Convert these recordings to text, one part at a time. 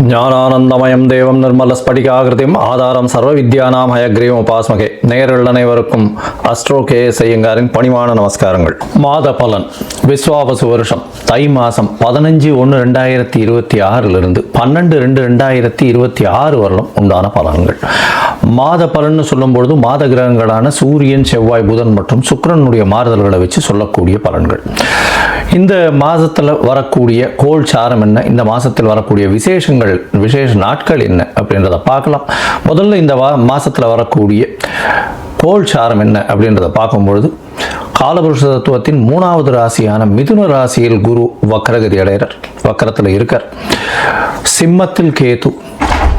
ஞானானந்தமயம் தேவம் நிர்மலஸ்படிகாகிருதிம் ஆதாரம் சர்வ வித்யானாம் ஹயக்ரீவம் உபாஸ்மகே. நேயர்கள் அனைவருக்கும் அஸ்ட்ரோ கே.எஸ். ஐயங்காரின் பணிவான நமஸ்காரங்கள். மாத பலன் விஸ்வாவசு வருஷம் தை மாதம் 15/1/2026 12/2/2026 வரலும் உண்டான பலன்கள். மாத பலன்னு சொல்லும்பொழுது மாத கிரகங்களான சூரியன், செவ்வாய், புதன் மற்றும் சுக்கிரனுடைய மாறுதல்களை வச்சு சொல்லக்கூடிய பலன்கள். இந்த மாதத்தில் வரக்கூடிய கோள் சாரம் என்ன, இந்த மாதத்தில் வரக்கூடிய விசேஷ நாட்கள் என்ன அப்படின்றத பார்க்கலாம். முதல்ல இந்த மாதத்தில் வரக்கூடிய கோள் சாரம் என்ன அப்படின்றத பார்க்கும்பொழுது காலபுருஷ தத்துவத்தின் 3வது ராசியான மிதுன ராசியில் குரு வக்கரகதி அடைகிறார், வக்கரத்தில் இருக்கார். சிம்மத்தில் கேது,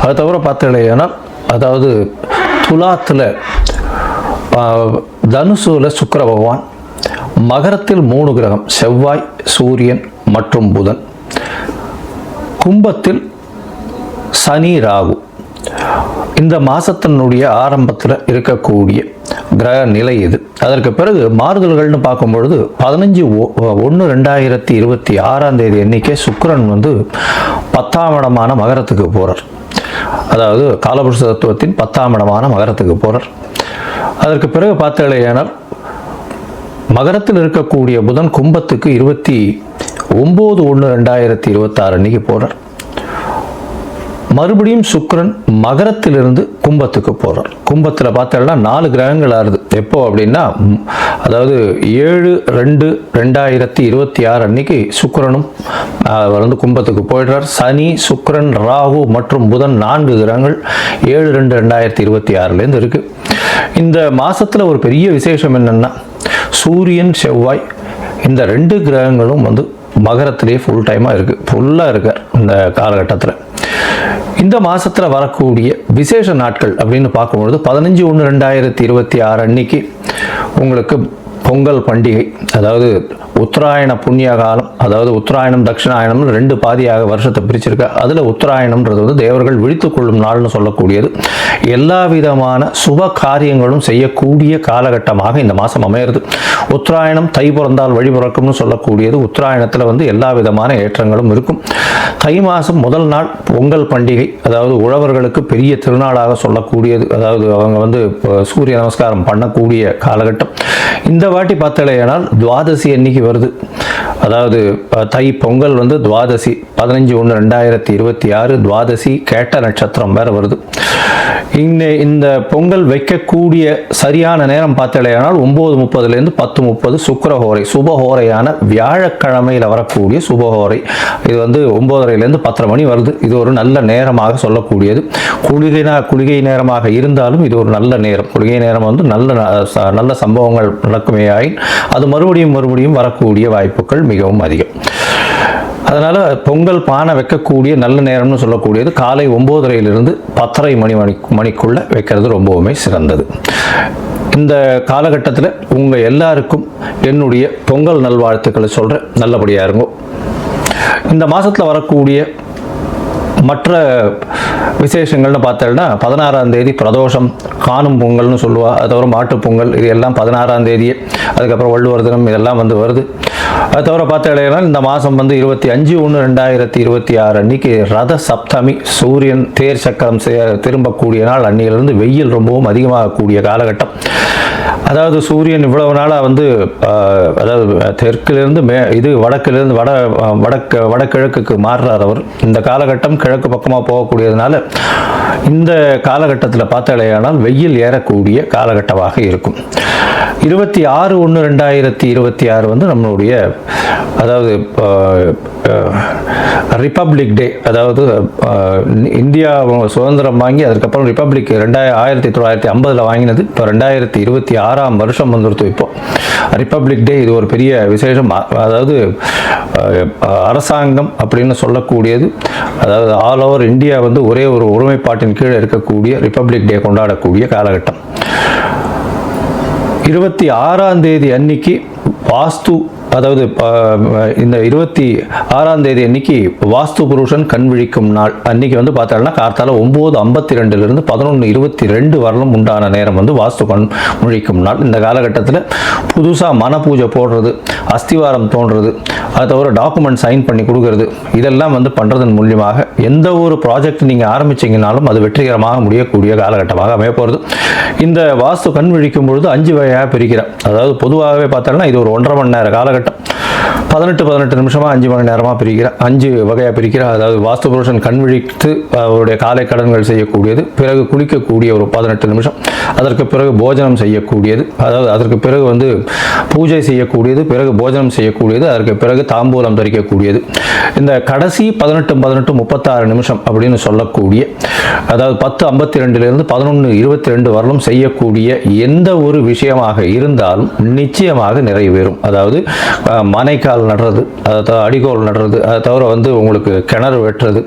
அது தவிர பார்த்தீங்கன்னா அதாவது துலாத்தில் தனுசுல சுக்கிர பகவான், மகரத்தில் 3 கிரகம் செவ்வாய், சூரியன் மற்றும் புதன், கும்பத்தில் சனி, ராகு. இந்த மாசத்தினுடைய ஆரம்பத்தில் இருக்கக்கூடிய கிரக நிலை இது. அதற்கு பிறகு மாறுதல்கள்னு பார்க்கும்பொழுது 15/1/2026 அன்னைக்கே சுக்கிரன் 10ஆம் இடமான மகரத்துக்கு போகிறார். அதாவது காலபுருஷ தத்துவத்தின் 10ஆம் இடமான மகரத்துக்கு போகிறார். அதற்கு பிறகு பார்த்தீங்கன்னா மகரத்தில் இருக்கக்கூடிய புதன் கும்பத்துக்கு 29/1/2026 அன்னைக்கு போகிறார். மறுபடியும் சுக்கிரன் மகரத்திலிருந்து கும்பத்துக்கு போகிறார். கும்பத்தில் பார்த்தோம்னா 4 கிரகங்கள் ஆறுது. எப்போ அப்படின்னா அதாவது 7/2/2026 அன்னைக்கு சுக்கிரனும் கும்பத்துக்கு போயிடுறார். சனி, சுக்கிரன், ராகு மற்றும் புதன் 4 கிரகங்கள் 7/2/2026 இருக்கு. இந்த மாசத்துல ஒரு பெரிய விசேஷம் என்னன்னா சூரியன், செவ்வாய் இந்த 2 கிரகங்களும் மகரத்திலேயே ஃபுல்லாக இருக்கார் இந்த காலகட்டத்தில். இந்த மாசத்துல வரக்கூடிய விசேஷ நாட்கள் அப்படின்னு பார்க்கும்பொழுது 15/1/2026 அன்னைக்கு உங்களுக்கு பொங்கல் பண்டிகை, அதாவது உத்தராயண புண்ணிய காலம், அதாவது உத்தராயணம் தட்சிணாயணம் 2 பாதியாக வருஷத்தை பிரிச்சிருக்க. அதில் உத்தராயணம்ன்றது தேவர்கள் விழித்து கொள்ளும் நாள்னு சொல்லக்கூடியது. எல்லா விதமான சுப காரியங்களும் செய்யக்கூடிய காலகட்டமாக இந்த மாதம் அமையிறது. உத்தராயணம் தை பிறந்தால் வழி பிறக்கும்னு சொல்லக்கூடியது. உத்தராயணத்தில் எல்லா விதமான ஏற்றங்களும் இருக்கும். தை மாதம் முதல் நாள் பொங்கல் பண்டிகை, அதாவது உழவர்களுக்கு பெரிய திருநாளாக சொல்லக்கூடியது. அதாவது அவங்க சூரிய நமஸ்காரம் பண்ணக்கூடிய காலகட்டம். இந்த வாட்டி பார்த்தலையானால் துவாதசி அன்னைக்கு வருது. அதாவது தை பொங்கல் துவாதசி 15/1/2026 துவாதசி கேட்ட நட்சத்திரம் வேற வருது. இந்த பொங்கல் வைக்கக்கூடிய சரியான நேரம் பார்த்தலையானால் 9:30 10:30 சுக்கிரஹோரை, சுபஹோரையான வியாழக்கிழமையில் வரக்கூடிய சுபஹோரை. இது 9:30 10:30 மணி வருது. இது ஒரு நல்ல நேரமாக சொல்லக்கூடியது. குளிகை நேரமாக இருந்தாலும் இது ஒரு நல்ல நேரம். குளிகை நேரம் நல்ல சம்பவங்கள் நடக்குமே ஆயின் அது மறுபடியும் வரக்கூடிய வாய்ப்புகள் மிகவும் அதிகம். அதனால் பொங்கல் பானை வைக்கக்கூடிய நல்ல நேரம்னு சொல்லக்கூடியது காலை 9:30 10:30 மணிக்குள்ளே வைக்கிறது ரொம்பவுமே சிறந்தது. இந்த காலகட்டத்தில் உங்கள் எல்லாருக்கும் என்னுடைய பொங்கல் நல்வாழ்த்துக்களை சொல்கிறேன். நல்லபடியாக இருங்கோ. இந்த மாதத்தில் வரக்கூடிய மற்ற விசேஷங்கள்னு பார்த்தோம்னா 16ஆம் தேதி பிரதோஷம், காணும் பொங்கல்னு சொல்லுவா. அது தவிர மாட்டுப் பொங்கல், இது எல்லாம் 16ஆம் தேதியே. அதுக்கப்புறம் வள்ளுவர் தினம், இதெல்லாம் வருது. அது தவிர பார்த்தீங்கன்னா இந்த மாதம் 25/1/2026 அன்னைக்கு ரத சப்தமி, சூரியன் தேர் சக்கரம் திரும்பக்கூடிய நாள். அன்னிலிருந்து வெயில் ரொம்பவும் அதிகமாகக்கூடிய காலகட்டம். அதாவது சூரியன் இவ்வளவு நாளாக அதாவது தெற்கிலிருந்து வடக்கிலிருந்து வடகிழக்குக்கு மாறுறார் அவர். இந்த காலகட்டம் கிழக்கு பக்கமாக போகக்கூடியதுனால இந்த காலகட்டத்தில் பார்த்தாலேயானால் வெயில் ஏறக்கூடிய காலகட்டமாக இருக்கும். 26/1/2026 நம்மளுடைய அதாவது ரிப்பப்ளிக் டே, அதாவது இந்தியா சுதந்திரம் வாங்கி அதுக்கப்புறம் ரிப்பப்ளிக் 1950 வாங்கினது. இப்போ 2026ஆம் வருஷம் இப்போ ரிப்பப்ளிக் டே. இது ஒரு பெரிய விசேஷம். அதாவது அரசாங்கம் அப்படின்னு சொல்லக்கூடியது, அதாவது ஆல் ஓவர் இந்தியா ஒரே ஒரு ஒருமைப்பாட்டின் கீழே இருக்கக்கூடிய ரிப்பப்ளிக் டே கொண்டாடக்கூடிய காலகட்டம். 26ஆம் தேதி அன்னைக்கு வாஸ்து அதாவது இந்த 26ஆம் தேதி அன்னைக்கு வாஸ்து புருஷன் கண் விழிக்கும் நாள் அன்னைக்கு வந்து பார்த்தோம்னா கார்த்தால 9:52 11:22 வரலும் உண்டான நேரம் வந்து வாஸ்து கண் விழிக்கும் நாள். இந்த காலகட்டத்தில் புதுசாக மன பூஜை போடுறது, அஸ்திவாரம் தோன்றது, அதை தவிர டாக்குமெண்ட் சைன் பண்ணி கொடுக்கறது, இதெல்லாம் வந்து பண்ணுறதன் மூலியமாக எந்த ஒரு ப்ராஜெக்ட் நீங்கள் ஆரம்பிச்சிங்கனாலும் அது வெற்றிகரமாக முடியக்கூடிய காலகட்டமாக அமைய போகிறது. இந்த வாஸ்து கண் விழிக்கும் பொழுது 5 வகையாக பிரிக்கிறேன். அதாவது பொதுவாகவே பார்த்தோம்னா இது ஒரு 1.5 மணி நேர காலகட்டம், 18 நிமிஷமாக 5 மணி நேரமாக பிரிக்கிறேன், 5 வகையாக பிரிக்கிறேன். அதாவது வாஸ்து புருஷன் கண் விழித்து அவருடைய காலை கடன்கள் செய்யக்கூடியது, பிறகு குளிக்கக்கூடிய ஒரு 18 நிமிஷம், அதற்கு பிறகு போஜனம் செய்யக்கூடியது, அதாவது அதற்கு பிறகு வந்து பூஜை செய்யக்கூடியது, பிறகு போஜனம் செய்யக்கூடியது, அதற்கு பிறகு தாம்பூலம் தரிக்கக்கூடியது. இந்த கடைசி 18 36 நிமிஷம் அப்படின்னு சொல்லக்கூடிய, அதாவது 10:52 11:22 வரலும் செய்யக்கூடிய எந்த ஒரு விஷயமாக இருந்தாலும் நிச்சயமாக நிறைவேறும். அதாவது மனைக்கால் நடுறது, அதை அடிகோல் நடுறது, அதை தவிர வந்து உங்களுக்கு கிணறு வெட்டுறது,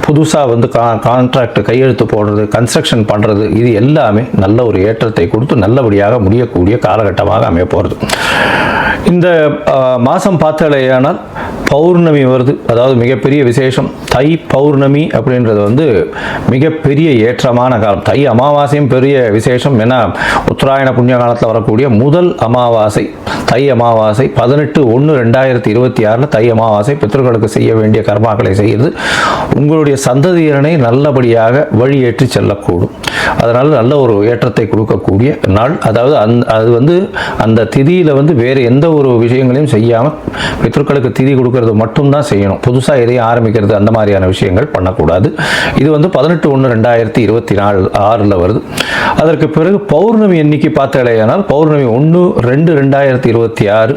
புதுசாக வந்து கான்ட்ராக்ட் கையெழுத்து போடுறது, கன்ஸ்ட்ரக்ஷன் பண்ணுறது, இது எல்லாமே நல்ல ஒரு ஏற்றத்தை கொடுத்து நல்லபடியாக முடியக்கூடிய காலகட்டமாக அமைய போகிறது. இந்த மாதம் பார்த்தாலேயானால் பௌர்ணமி வருது, அதாவது மிகப்பெரிய விசேஷம். தை பௌர்ணமி அப்படின்றது வந்து மிகப்பெரிய ஏற்றமான காலம். தை அமாவாசையும் பெரிய விசேஷம். ஏன்னா உத்தராயண புண்ணிய காலத்தில் வரக்கூடிய முதல் அமாவாசை தை அமாவாசை 18/1/2026 தை அமாவாசை. பித்ருக்களுக்கு செய்ய வேண்டிய கர்மாக்களை செய்து உங்களுடைய சந்ததியினரை நல்லபடியாக வழியேற்றி செல்லக்கூடும். அதனால் நல்ல ஒரு ஏற்றத்தை கொடுக்கக்கூடிய நாள். அதாவது அது வந்து அந்த திதியில் வந்து வேறு எந்த ஒரு விஷயங்களையும் செய்யாமல் பித்ருக்களுக்கு திதி கொடுக்கறது மட்டும்தான் செய்யணும். புதுசாக எதையும் ஆரம்பிக்கிறது அந்த மாதிரியான விஷயங்கள் பண்ணக்கூடாது. இது வந்து 18/1/2026 வருது. அதற்கு பிறகு பௌர்ணமி எண்ணிக்கை பார்த்தாலேயானால் பௌர்ணமி 1/2/2026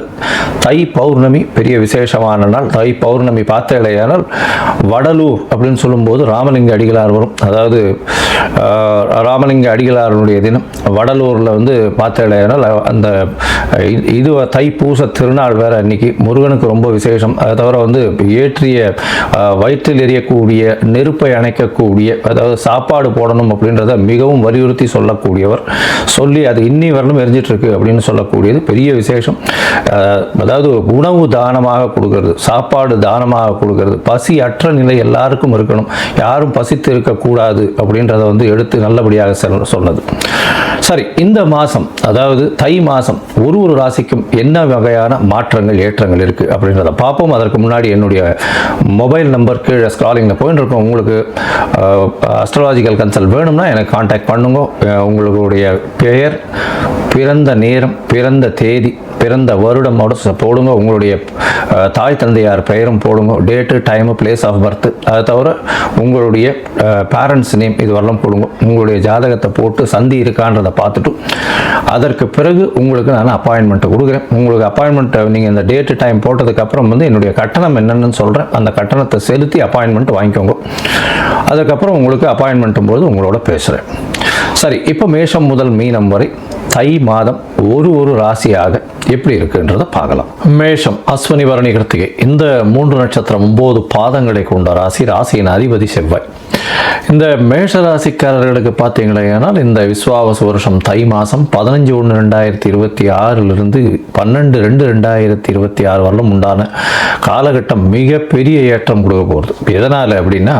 தை பௌர்ணமி பெரிய விசேஷமான நாள். தை பௌர்ணமி பார்த்தாலேயானால் வடலூர் அப்படின்னு சொல்லும்போது ராமலிங்க அடிகளார் வரும். அதாவது ராமலிங்க அடிகளாருடைய தினம் வடலூரில் வந்து பார்த்தாலேயானால் அந்த இது தைப்பூச திருநாள் வேறு அன்னைக்கு முருகனுக்கு ரொம்ப விசேஷம். அதை தவிர வந்து ஏற்றிய வயிற்றில் எரியக்கூடிய நெருப்பை அணைக்கக்கூடிய, அதாவது சாப்பாடு போடணும் அப்படின்றத மிகவும் வலியுறுத்தி சொல்லக்கூடியவர். சொல்லி அது இன்னி வரலும் எரிஞ்சிட்டு இருக்கு அப்படின்னு சொல்லக்கூடியது பெரிய விசேஷம். அதாவது உணவு தானமாக கொடுக்கறது, சாப்பாடு தானமாக கொடுக்கறது, பசி அற்ற நிலை எல்லாருக்கும் இருக்கணும், யாரும் பசித்து இருக்கக்கூடாது அப்படின்றத வந்து எடுத்து நல்லபடியாக சொன்னது. சரி, இந்த மாதம் அதாவது தை மாதம் ஒரு ராசிக்கும் என்ன வகையான மாற்றங்கள் ஏற்றங்கள் இருக்கு அப்படின்றத பார்ப்போம். அதற்கு முன்னாடி என்னுடைய மொபைல் நம்பர் கீழே ஸ்க்ராலிங்கில் போயிட்டு இருக்கோம். உங்களுக்கு அஸ்ட்ராலாஜிக்கல் கன்சல்ட் வேணும்னா எனக்கு கான்டாக்ட் பண்ணுங்க. உங்களுடைய பெயர், பிறந்த நேரம், பிறந்த தேதி, பிறந்த வருடமோட போடுங்க. உங்களுடைய தாய் தந்தையார் பெயரும் போடுங்க. Date, time, place of birth, அதை தவிர உங்களுடைய பேரண்ட்ஸ் நேம் இது வரலாம் போடுங்க. உங்களுடைய ஜாதகத்தை போட்டு சந்தி இருக்கான்றதை பார்த்துட்டு அதற்கு பிறகு உங்களுக்கு நான் அப்பாயின்மெண்ட்டை கொடுக்குறேன். உங்களுக்கு அப்பாயின்மெண்ட்டை நீங்கள் இந்த டேட்டு டைம் போட்டதுக்கப்புறம் வந்து என்னுடைய கட்டணம் என்னென்னு சொல்கிறேன். அந்த கட்டணத்தை செலுத்தி அப்பாயின்மெண்ட் வாங்கிக்கோங்க. அதுக்கப்புறம் உங்களுக்கு அப்பாயின்மெண்ட்டும் போது உங்களோட பேசுகிறேன். சரி, இப்போ மேஷம் முதல் மீனம் வரை தை மாதம் ஒரு ராசியாக எப்படி இருக்குன்றதை பார்க்கலாம். மேஷம் அஸ்வினி பரணி கிருத்திகை இந்த 3 நட்சத்திரம் 9 பாதங்களை கொண்ட ராசி. ராசியின் அதிபதி செவ்வாய். இந்த மேஷ ராசிக்காரர்களுக்கு பார்த்தீங்கன்னா இந்த விஸ்வாவச வருஷம் தை மாதம் 15/1/2026 12/2/2026 வரலும் உண்டான காலகட்டம் மிகப்பெரிய ஏற்றம் கொடுக்க போகிறது. எதனால் அப்படின்னா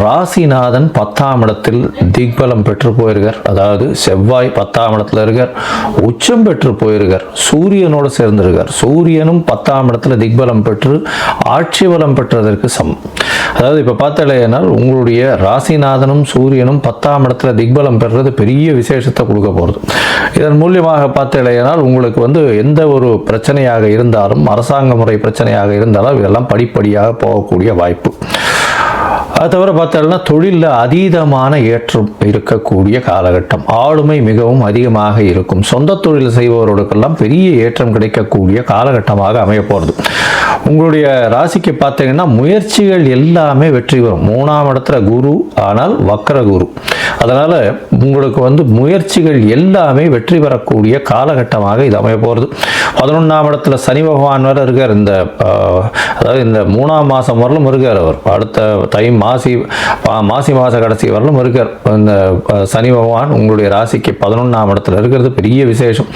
ராசிநாதன் 10ஆம் இடத்தில் திக்பலம் பெற்று போயிருக்கார். அதாவது செவ்வாய் 10ஆம் இடத்துல இருக்கார், உச்சம் பெற்று போயிருக்கார், சூரியனோடு சேர்ந்திருக்கார். சூரியனும் 10ஆம் இடத்துல திக்பலம் பெற்று ஆட்சி பலம் பெற்றதற்கு சமம். அதாவது இப்போ பார்த்தாலேனால் உங்களுடைய ராசிநாதனும் சூரியனும் 10ஆம் இடத்துல திக்பலம் பெறுறது பெரிய விசேஷத்தை கொடுக்க போகிறது. இதன் மூலியமாக பார்த்தாலேனால் உங்களுக்கு வந்து எந்த ஒரு பிரச்சனையாக இருந்தாலும், அரசாங்க முறை பிரச்சனையாக இருந்தாலும் இதெல்லாம் படிப்படியாக போகக்கூடிய வாய்ப்பு. அது தவிர பார்த்தாலும் தொழிலில் அதீதமான ஏற்றம் இருக்கக்கூடிய காலகட்டம். ஆளுமை மிகவும் அதிகமாக இருக்கும். சொந்த தொழில் செய்பவர்களுக்கெல்லாம் பெரிய ஏற்றம் கிடைக்கக்கூடிய காலகட்டமாக அமைய போகிறது. உங்களுடைய ராசிக்கு பார்த்தீங்கன்னா முயற்சிகள் எல்லாமே வெற்றி பெறும். 3ஆம் இடத்துல குரு, ஆனால் வக்ர குரு. அதனால் உங்களுக்கு வந்து முயற்சிகள் எல்லாமே வெற்றி பெறக்கூடிய காலகட்டமாக இது அமைய போகிறது. 11ஆம் இடத்துல சனி பகவான் வேறு இருக்கார். அதாவது இந்த 3ஆம் மாதம் வரலும் இருக்கார். அவர் அடுத்த மாசி மாத கடைசி வரலும் இருக்கார். இந்த சனி பகவான் உங்களுடைய ராசிக்கு 11ஆம் இடத்துல இருக்கிறது பெரிய விசேஷம்.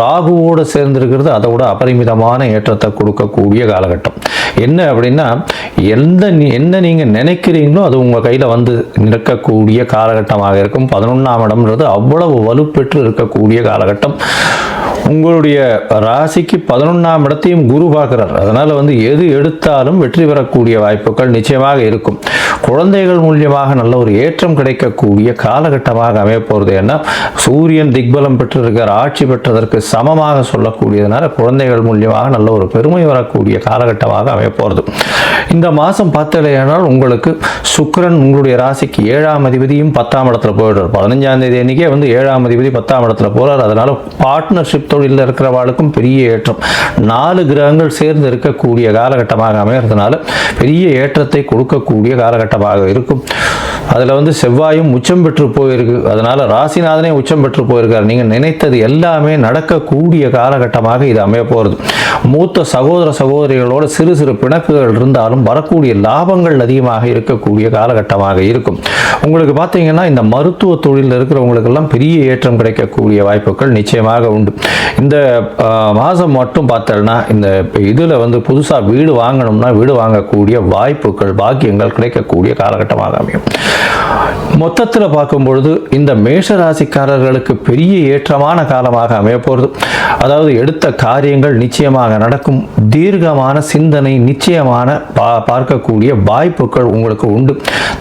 ராகுவோடு சேர்ந்திருக்கிறது அதை விட அபரிமிதமான ஏற்றத்தை கொடுக்கக்கூடிய காலகட்டம். என்ன அப்படின்னா என்ன நீங்கள் நினைக்கிறீங்களோ அது உங்கள் கையில் வந்து நிற்கக்கூடிய காலகட்டமாக இருக்கும். 11ஆம் இடம்ன்றது அவ்வளவு வலுப்பெற்று இருக்கக்கூடிய காலகட்டம். உங்களுடைய ராசிக்கு 11ஆம் இடத்தையும் குரு பார்க்கிறார். அதனால் வந்து எது எடுத்தாலும் வெற்றி பெறக்கூடிய வாய்ப்புகள் நிச்சயமாக இருக்கும். குழந்தைகள் மூலியமாக நல்ல ஒரு ஏற்றம் கிடைக்கக்கூடிய காலகட்டமாக அமைய போகிறது. ஏன்னா சூரியன் திக்பலம் பெற்றிருக்கார், ஆட்சி பெற்றதற்கு சமமாக சொல்லக்கூடியதுனால குழந்தைகள் மூலியமாக நல்ல ஒரு பெருமை வரக்கூடிய காலகட்டமாக அமைய போகிறது. இந்த மாதம் பார்த்தலையானால் உங்களுக்கு சுக்கிரன் உங்களுடைய ராசிக்கு 7ஆம் அதிபதியும் 10ஆம் இடத்துல போயிடுறார். 15ஆம் தேதி அன்றைக்கே வந்து 7ஆம் அதிபதி 10ஆம் இடத்துல போகிறார். அதனால் பார்ட்னர்ஷிப் தொழிலில் இருக்கிறவாளுக்கும் பெரிய ஏற்றம். 4 கிரகங்கள் சேர்ந்து இருக்கக்கூடிய காலகட்டமாக அமைகிறதுனால பெரிய ஏற்றத்தை கொடுக்கக்கூடிய காலகட்டமாக இருக்கும். அதில் வந்து செவ்வாயும் உச்சம் பெற்று போயிருக்கு. அதனால் ராசிநாதனே உச்சம் பெற்று போயிருக்கார். நீங்கள் நினைத்தது எல்லாமே நடக்கக்கூடிய காலகட்டமாக இது அமைய போகிறது. மூத்த சகோதர சகோதரிகளோட சிறு சிறு பிணக்குகள் இருந்தாலும் வரக்கூடிய லாபங்கள் அதிகமாக இருக்கக்கூடிய காலகட்டமாக இருக்கும். உங்களுக்கு பார்த்தீங்கன்னா இந்த மருத்துவ தொழிலில் இருக்கிறவங்களுக்கெல்லாம் பெரிய ஏற்றம் கிடைக்கக்கூடிய வாய்ப்புகள் நிச்சயமாக உண்டு. இந்த மாதம் மட்டும் பார்த்தோம்னா இந்த இதில் வந்து புதுசாக வீடு வாங்கணும்னா வீடு வாங்கக்கூடிய வாய்ப்புகள் பாக்கியங்கள் கிடைக்கக்கூடிய காலகட்டமாக அமையும். மொத்தத்தில் பார்க்கும்பொழுது இந்த மேஷ ராசிக்காரர்களுக்கு பெரிய ஏற்றமான காலமாக அமைய போகிறது. அதாவது எடுத்த காரியங்கள் நிச்சயமாக நடக்கும். தீர்க்கமான சிந்தனை நிச்சயமான பார்க்கக்கூடிய வாய்ப்புகள் உங்களுக்கு உண்டு.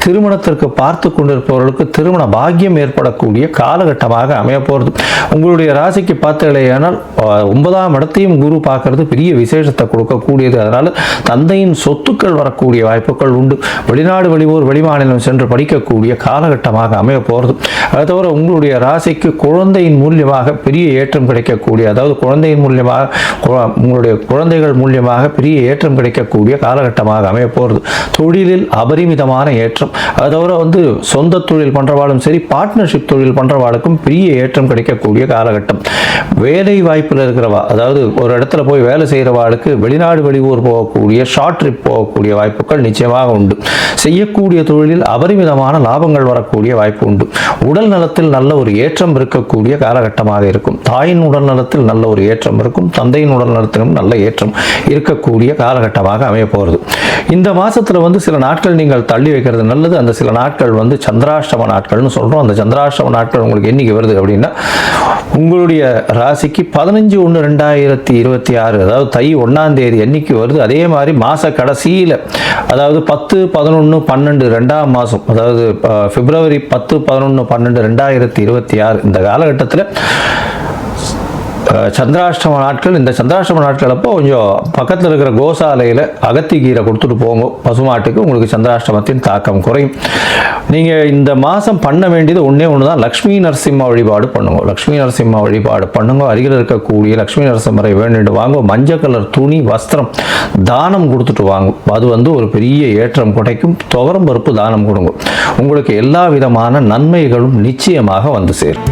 திருமணத்திற்கு பார்த்து கொண்டிருப்பவர்களுக்கு திருமண பாக்கியம் ஏற்படக்கூடிய காலகட்டமாக அமைய போகிறது. உங்களுடைய ராசிக்கு பார்த்தீங்கன்னா 9ஆம் இடத்தையும் குரு பார்க்கறது பெரிய விசேஷத்தை கொடுக்கக்கூடியது. அதனால் தந்தையின் சொத்துக்கள் வரக்கூடிய வாய்ப்புகள் உண்டு. வெளிநாடு வெளியூர் வெளிமாநிலம் சென்று படிக்கக்கூடிய காலகட்டமாக அமைய போகிறது. அது தவிர உங்களுடைய ராசிக்கு குழந்தையின் மூலியமாக பெரிய ஏற்றம் கிடைக்கக்கூடிய, அதாவது குழந்தையின் மூலியமாக உங்களுடைய குழந்தைகள் மூலியமாக பெரிய ஏற்றம் கிடைக்கக்கூடிய காலகட்டமாக அமைய போகிறது. தொழிலில் அபரிமிதமான ஏற்றம். அது தவிர வந்து சொந்த தொழில் பண்ணுறவாளும் சரி, பார்ட்னர்ஷிப் தொழில் பண்ணுறவாளுக்கும் பெரிய ஏற்றம் கிடைக்கக்கூடிய காலகட்டம். வேலை வாய்ப்பில் இருக்கிறவா, அதாவது ஒரு இடத்துல போய் வேலை செய்கிறவாளுக்கு வெளிநாடு வெளியூர் போகக்கூடிய ஷார்ட் ட்ரிப் போகக்கூடிய வாய்ப்புகள் நிச்சயமாக உண்டு. செய்யக்கூடிய தொழிலில் அபரிமிதமான லாபங்கள் வரக்கூடிய வாய்ப்பு உண்டு. உடல் நலத்தில் நல்ல ஒரு ஏற்றம் இருக்கக்கூடிய காலகட்டமாக இருக்கும். தாயின் உடல் நலத்தில் நல்ல ஒரு ஏற்றம் இருக்கும். தந்தையின் உடல் நலத்திலும் நல்ல ஏற்றம் இருக்கக்கூடிய காலகட்டமாக அமைய போகிறது. இந்த மாதத்தில் வந்து சில நாட்கள் நீங்கள் தள்ளி வைக்கிறது நல்லது. அந்த சில நாட்கள் வந்து சந்திராஷ்டம நாட்கள்னு சொல்கிறோம். அந்த சந்திராஷ்டம நாட்கள் உங்களுக்கு என்னைக்கு வருது அப்படின்னா உங்களுடைய ராசிக்கு 15/1/2026 அதாவது தை 1ஆம் தேதி என்னைக்கு வருது. அதே மாதிரி மாத கடைசியில் அதாவது 10, 11, 12 2ஆம் மாதம், அதாவது பிப்ரவரி 10, 11, 12, 2026 இந்த காலகட்டத்தில் சந்திராஷ்டம நாட்கள். இந்த சந்திராஷ்டம நாட்கள் அப்போ கொஞ்சம் பக்கத்தில் இருக்கிற கோசாலையில் அகத்திக்கீரை கொடுத்துட்டு போங்க பசுமாட்டுக்கு. உங்களுக்கு சந்திராஷ்டமத்தின் தாக்கம் குறையும். நீங்கள் இந்த மாதம் பண்ண வேண்டியது ஒன்றே ஒன்று தான், லக்ஷ்மி நரசிம்ம வழிபாடு பண்ணுங்க. லக்ஷ்மி நரசிம்ம வழிபாடு பண்ணுங்க. அருகில் இருக்கக்கூடிய லக்ஷ்மி நரசிம்மரை வேண்டிட்டு வாங்க. மஞ்சள் கலர் துணி வஸ்திரம் தானம் கொடுத்துட்டு வாங்க. அது வந்து ஒரு பெரிய ஏற்றம் கிடைக்கும். துவரம் பருப்பு தானம் கொடுங்க. உங்களுக்கு எல்லா விதமான நன்மைகளும் நிச்சயமாக வந்து சேரும்.